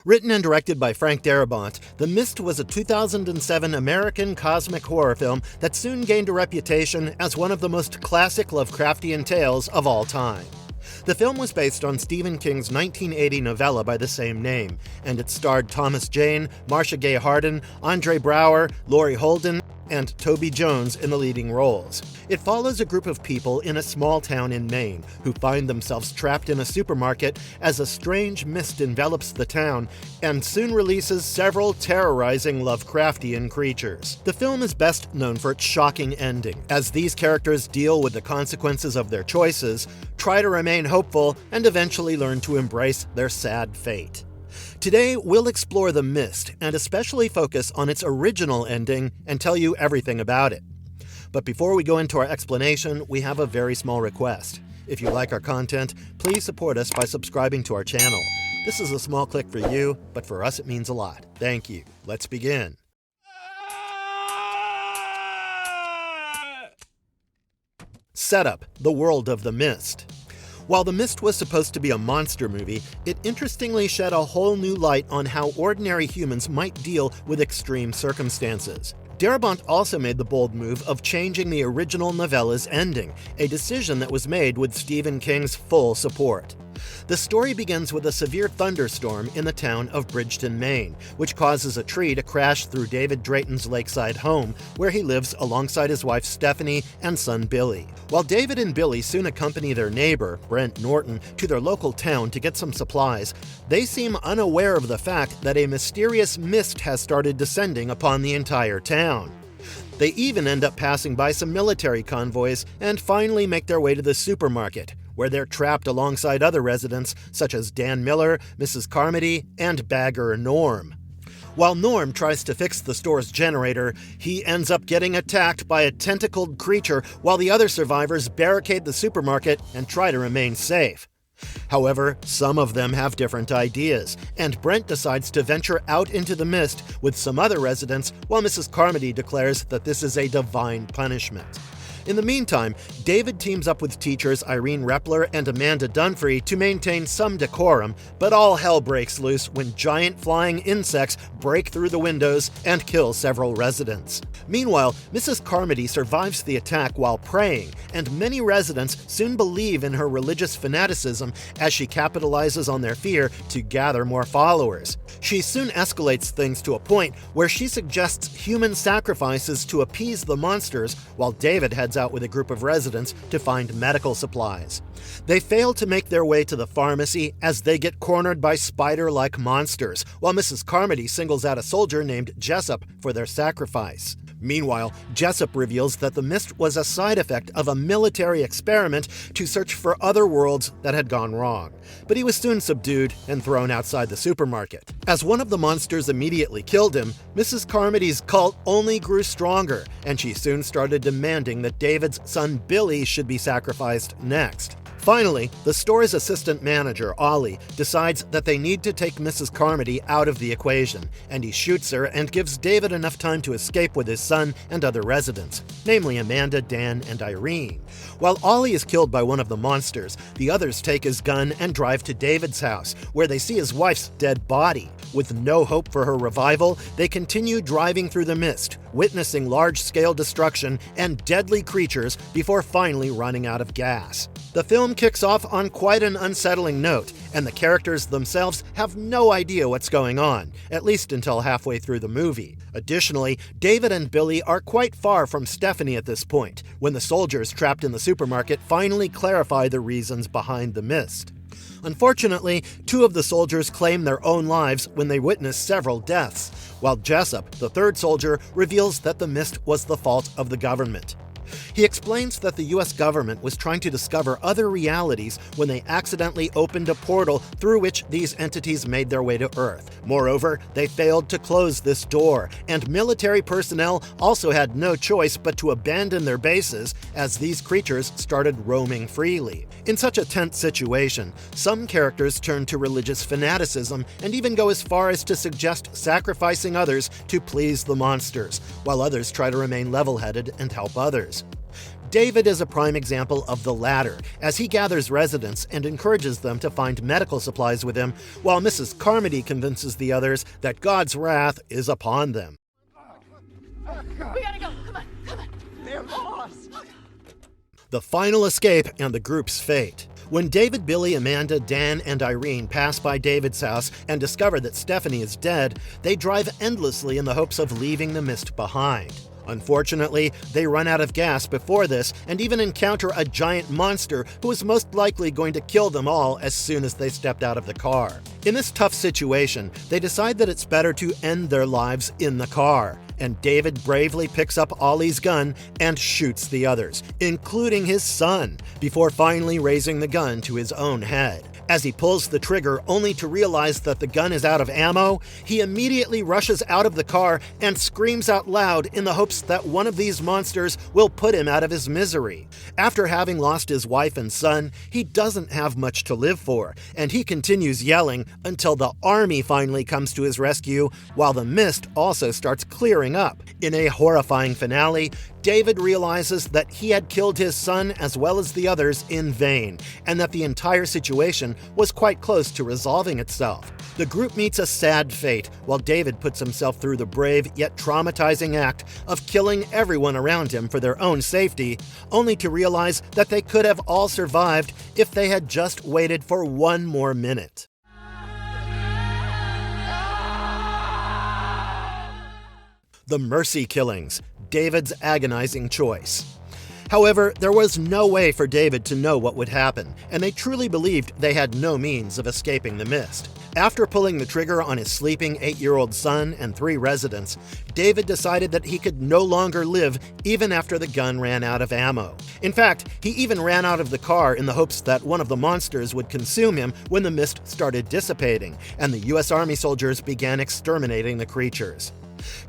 Written and directed by Frank Darabont, The Mist was a 2007 American cosmic horror film that soon gained a reputation as one of the most classic Lovecraftian tales of all time. The film was based on Stephen King's 1980 novella by the same name, and it starred Thomas Jane, Marcia Gay Harden, Andre Braugher, Laurie Holden, and Toby Jones in the leading roles. It follows a group of people in a small town in Maine who find themselves trapped in a supermarket as a strange mist envelops the town and soon releases several terrorizing Lovecraftian creatures. The film is best known for its shocking ending, as these characters deal with the consequences of their choices, try to remain hopeful, and eventually learn to embrace their sad fate. Today, we'll explore The Mist and especially focus on its original ending and tell you everything about it. But before we go into our explanation, we have a very small request. If you like our content, please support us by subscribing to our channel. This is a small click for you, but for us it means a lot. Thank you. Let's begin. Setup: the world of The Mist. While The Mist was supposed to be a monster movie, it interestingly shed a whole new light on how ordinary humans might deal with extreme circumstances. Darabont also made the bold move of changing the original novella's ending, a decision that was made with Stephen King's full support. The story begins with a severe thunderstorm in the town of Bridgeton, Maine, which causes a tree to crash through David Drayton's lakeside home, where he lives alongside his wife Stephanie and son Billy. While David and Billy soon accompany their neighbor, Brent Norton, to their local town to get some supplies, they seem unaware of the fact that a mysterious mist has started descending upon the entire town. They even end up passing by some military convoys and finally make their way to the supermarket, where they're trapped alongside other residents such as Dan Miller, Mrs. Carmody, and bagger Norm. While Norm tries to fix the store's generator, he ends up getting attacked by a tentacled creature while the other survivors barricade the supermarket and try to remain safe. However, some of them have different ideas, and Brent decides to venture out into the mist with some other residents while Mrs. Carmody declares that this is a divine punishment. In the meantime, David teams up with teachers Irene Repler and Amanda Dunphy to maintain some decorum, but all hell breaks loose when giant flying insects break through the windows and kill several residents. Meanwhile, Mrs. Carmody survives the attack while praying, and many residents soon believe in her religious fanaticism as she capitalizes on their fear to gather more followers. She soon escalates things to a point where she suggests human sacrifices to appease the monsters, while David heads out with a group of residents to find medical supplies. They fail to make their way to the pharmacy as they get cornered by spider-like monsters, while Mrs. Carmody singles out a soldier named Jessup for their sacrifice. Meanwhile, Jessup reveals that the mist was a side effect of a military experiment to search for other worlds that had gone wrong. But he was soon subdued and thrown outside the supermarket. As one of the monsters immediately killed him, Mrs. Carmody's cult only grew stronger, and she soon started demanding that David's son Billy should be sacrificed next. Finally, the store's assistant manager, Ollie, decides that they need to take Mrs. Carmody out of the equation, and he shoots her and gives David enough time to escape with his son and other residents, namely Amanda, Dan, and Irene. While Ollie is killed by one of the monsters, the others take his gun and drive to David's house, where they see his wife's dead body. With no hope for her revival, they continue driving through the mist, witnessing large-scale destruction and deadly creatures before finally running out of gas. The film kicks off on quite an unsettling note, and the characters themselves have no idea what's going on, at least until halfway through the movie. Additionally, David and Billy are quite far from Stephanie at this point, when the soldiers trapped in the supermarket finally clarify the reasons behind the mist. Unfortunately, two of the soldiers claim their own lives when they witness several deaths, while Jessup, the third soldier, reveals that the mist was the fault of the government. He explains that the US government was trying to discover other realities when they accidentally opened a portal through which these entities made their way to Earth. Moreover, they failed to close this door, and military personnel also had no choice but to abandon their bases as these creatures started roaming freely. In such a tense situation, some characters turn to religious fanaticism and even go as far as to suggest sacrificing others to please the monsters, while others try to remain level-headed and help others. David is a prime example of the latter, as he gathers residents and encourages them to find medical supplies with him, while Mrs. Carmody convinces the others that God's wrath is upon them. We gotta go. Come on. They're lost. The final escape and the group's fate. When David, Billy, Amanda, Dan, and Irene pass by David's house and discover that Stephanie is dead, they drive endlessly in the hopes of leaving the mist behind. Unfortunately, they run out of gas before this and even encounter a giant monster who is most likely going to kill them all as soon as they stepped out of the car. In this tough situation, they decide that it's better to end their lives in the car, and David bravely picks up Ollie's gun and shoots the others, including his son, before finally raising the gun to his own head. As he pulls the trigger only to realize that the gun is out of ammo, he immediately rushes out of the car and screams out loud in the hopes that one of these monsters will put him out of his misery. After having lost his wife and son, he doesn't have much to live for, and he continues yelling until the army finally comes to his rescue, while the mist also starts clearing up. In a horrifying finale, David realizes that he had killed his son as well as the others in vain, and that the entire situation was quite close to resolving itself. The group meets a sad fate, while David puts himself through the brave yet traumatizing act of killing everyone around him for their own safety, only to realize that they could have all survived if they had just waited for one more minute. The Mercy Killings, David's agonizing choice. However, there was no way for David to know what would happen, and they truly believed they had no means of escaping the mist. After pulling the trigger on his sleeping 8-year-old son and 3 residents, David decided that he could no longer live even after the gun ran out of ammo. In fact, he even ran out of the car in the hopes that one of the monsters would consume him when the mist started dissipating, and the U.S. Army soldiers began exterminating the creatures.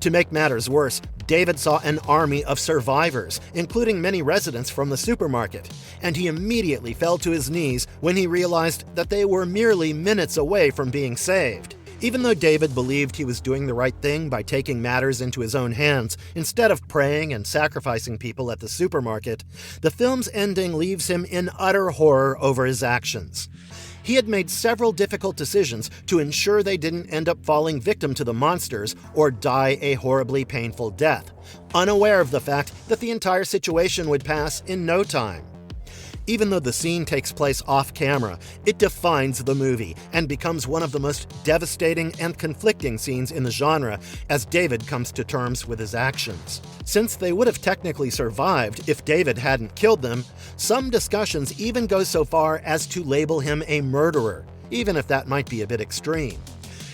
To make matters worse, David saw an army of survivors, including many residents from the supermarket, and he immediately fell to his knees when he realized that they were merely minutes away from being saved. Even though David believed he was doing the right thing by taking matters into his own hands instead of praying and sacrificing people at the supermarket, the film's ending leaves him in utter horror over his actions. He had made several difficult decisions to ensure they didn't end up falling victim to the monsters or die a horribly painful death, unaware of the fact that the entire situation would pass in no time. Even though the scene takes place off-camera, it defines the movie and becomes one of the most devastating and conflicting scenes in the genre as David comes to terms with his actions. Since they would have technically survived if David hadn't killed them, some discussions even go so far as to label him a murderer, even if that might be a bit extreme.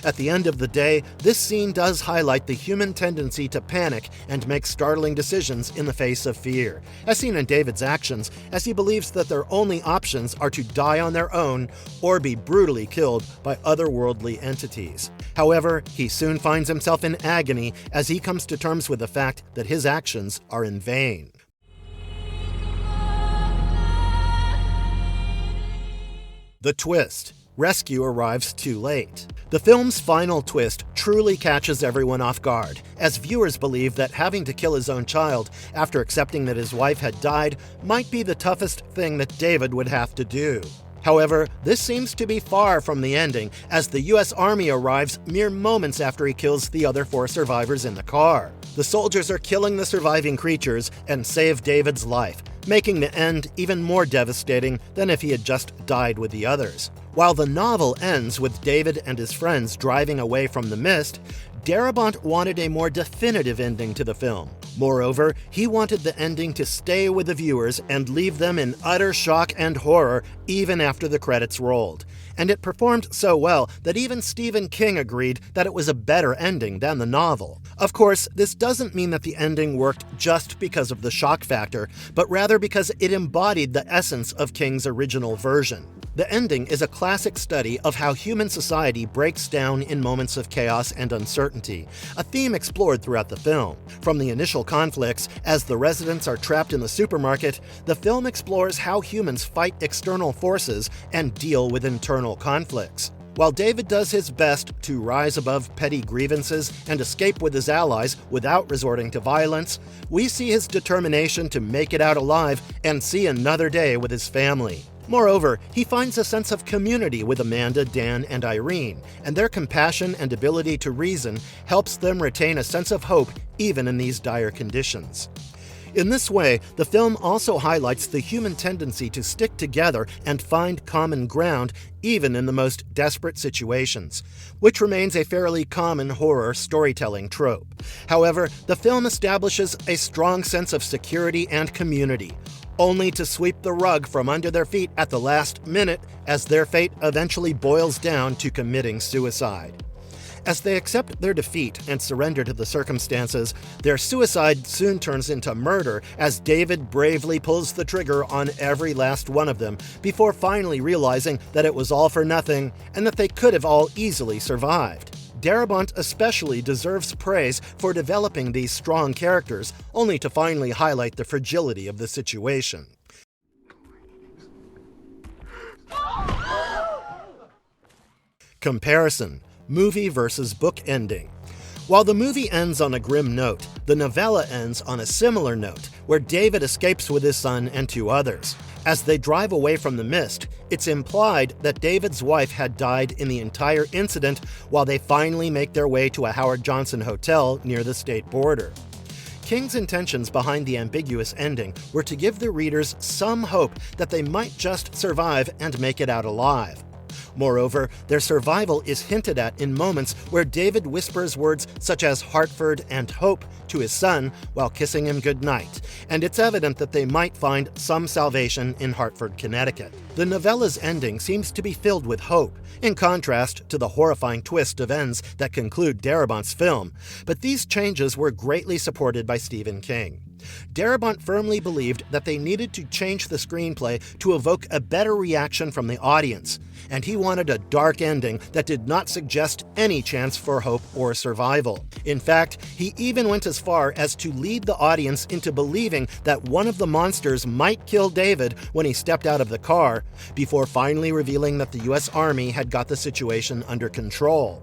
At the end of the day, this scene does highlight the human tendency to panic and make startling decisions in the face of fear, as seen in David's actions, as he believes that their only options are to die on their own or be brutally killed by otherworldly entities. However, he soon finds himself in agony as he comes to terms with the fact that his actions are in vain. The twist. Rescue arrives too late. The film's final twist truly catches everyone off guard, as viewers believe that having to kill his own child after accepting that his wife had died might be the toughest thing that David would have to do. However, this seems to be far from the ending, as the U.S. Army arrives mere moments after he kills the other 4 survivors in the car. The soldiers are killing the surviving creatures and save David's life, making the end even more devastating than if he had just died with the others. While the novel ends with David and his friends driving away from the mist, Darabont wanted a more definitive ending to the film. Moreover, he wanted the ending to stay with the viewers and leave them in utter shock and horror even after the credits rolled. And it performed so well that even Stephen King agreed that it was a better ending than the novel. Of course, this doesn't mean that the ending worked just because of the shock factor, but rather because it embodied the essence of King's original version. The ending is a classic study of how human society breaks down in moments of chaos and uncertainty, a theme explored throughout the film. From the initial conflicts, as the residents are trapped in the supermarket, the film explores how humans fight external forces and deal with internal conflicts. While David does his best to rise above petty grievances and escape with his allies without resorting to violence, we see his determination to make it out alive and see another day with his family. Moreover, he finds a sense of community with Amanda, Dan, and Irene, and their compassion and ability to reason helps them retain a sense of hope even in these dire conditions. In this way, the film also highlights the human tendency to stick together and find common ground even in the most desperate situations, which remains a fairly common horror storytelling trope. However, the film establishes a strong sense of security and community, only to sweep the rug from under their feet at the last minute as their fate eventually boils down to committing suicide. As they accept their defeat and surrender to the circumstances, their suicide soon turns into murder as David bravely pulls the trigger on every last one of them before finally realizing that it was all for nothing and that they could have all easily survived. Darabont especially deserves praise for developing these strong characters, only to finally highlight the fragility of the situation. Comparison: movie versus book ending. While the movie ends on a grim note, the novella ends on a similar note, where David escapes with his son and 2 others. As they drive away from the mist, it's implied that David's wife had died in the entire incident while they finally make their way to a Howard Johnson hotel near the state border. King's intentions behind the ambiguous ending were to give the readers some hope that they might just survive and make it out alive. Moreover, their survival is hinted at in moments where David whispers words such as Hartford and hope to his son while kissing him goodnight, and it's evident that they might find some salvation in Hartford, Connecticut. The novella's ending seems to be filled with hope, in contrast to the horrifying twist of ends that conclude Darabont's film, but these changes were greatly supported by Stephen King. Darabont firmly believed that they needed to change the screenplay to evoke a better reaction from the audience, and he wanted a dark ending that did not suggest any chance for hope or survival. In fact, he even went as far as to lead the audience into believing that one of the monsters might kill David when he stepped out of the car, before finally revealing that the U.S. Army had got the situation under control.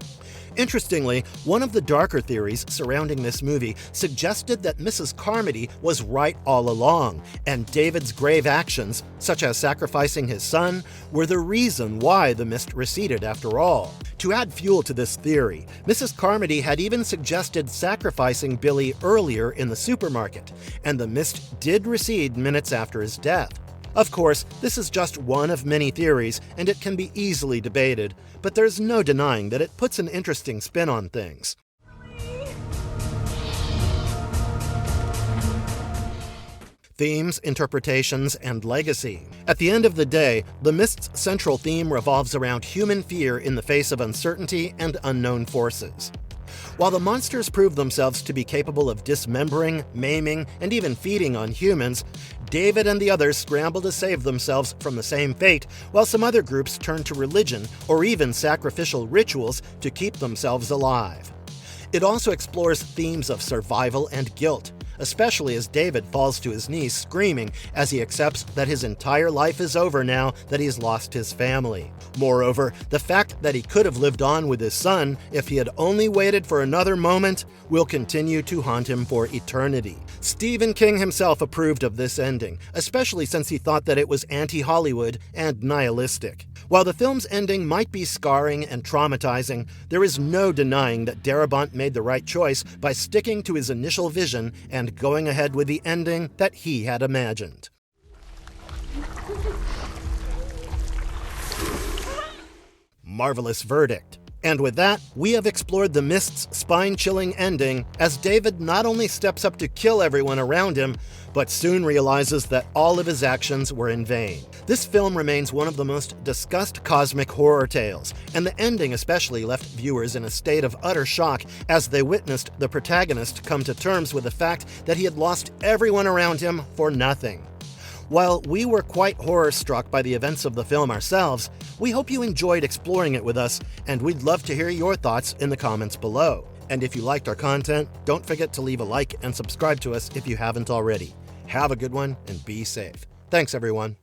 Interestingly, one of the darker theories surrounding this movie suggested that Mrs. Carmody was right all along, and David's grave actions, such as sacrificing his son, were the reason why the mist receded after all. To add fuel to this theory, Mrs. Carmody had even suggested sacrificing Billy earlier in the supermarket, and the mist did recede minutes after his death. Of course, this is just one of many theories, and it can be easily debated, but there's no denying that it puts an interesting spin on things. Themes, interpretations, and legacy. At the end of the day, The Mist's central theme revolves around human fear in the face of uncertainty and unknown forces. While the monsters prove themselves to be capable of dismembering, maiming, and even feeding on humans, David and the others scramble to save themselves from the same fate, while some other groups turn to religion or even sacrificial rituals to keep themselves alive. It also explores themes of survival and guilt, especially as David falls to his knees screaming as he accepts that his entire life is over now that he's lost his family. Moreover, the fact that he could have lived on with his son if he had only waited for another moment will continue to haunt him for eternity. Stephen King himself approved of this ending, especially since he thought that it was anti-Hollywood and nihilistic. While the film's ending might be scarring and traumatizing, there is no denying that Darabont made the right choice by sticking to his initial vision and going ahead with the ending that he had imagined. Marvelous verdict. And with that, we have explored The Mist's spine-chilling ending as David not only steps up to kill everyone around him, but soon realizes that all of his actions were in vain. This film remains one of the most discussed cosmic horror tales, and the ending especially left viewers in a state of utter shock as they witnessed the protagonist come to terms with the fact that he had lost everyone around him for nothing. While we were quite horror-struck by the events of the film ourselves, we hope you enjoyed exploring it with us, and we'd love to hear your thoughts in the comments below. And if you liked our content, don't forget to leave a like and subscribe to us if you haven't already. Have a good one and be safe. Thanks, everyone.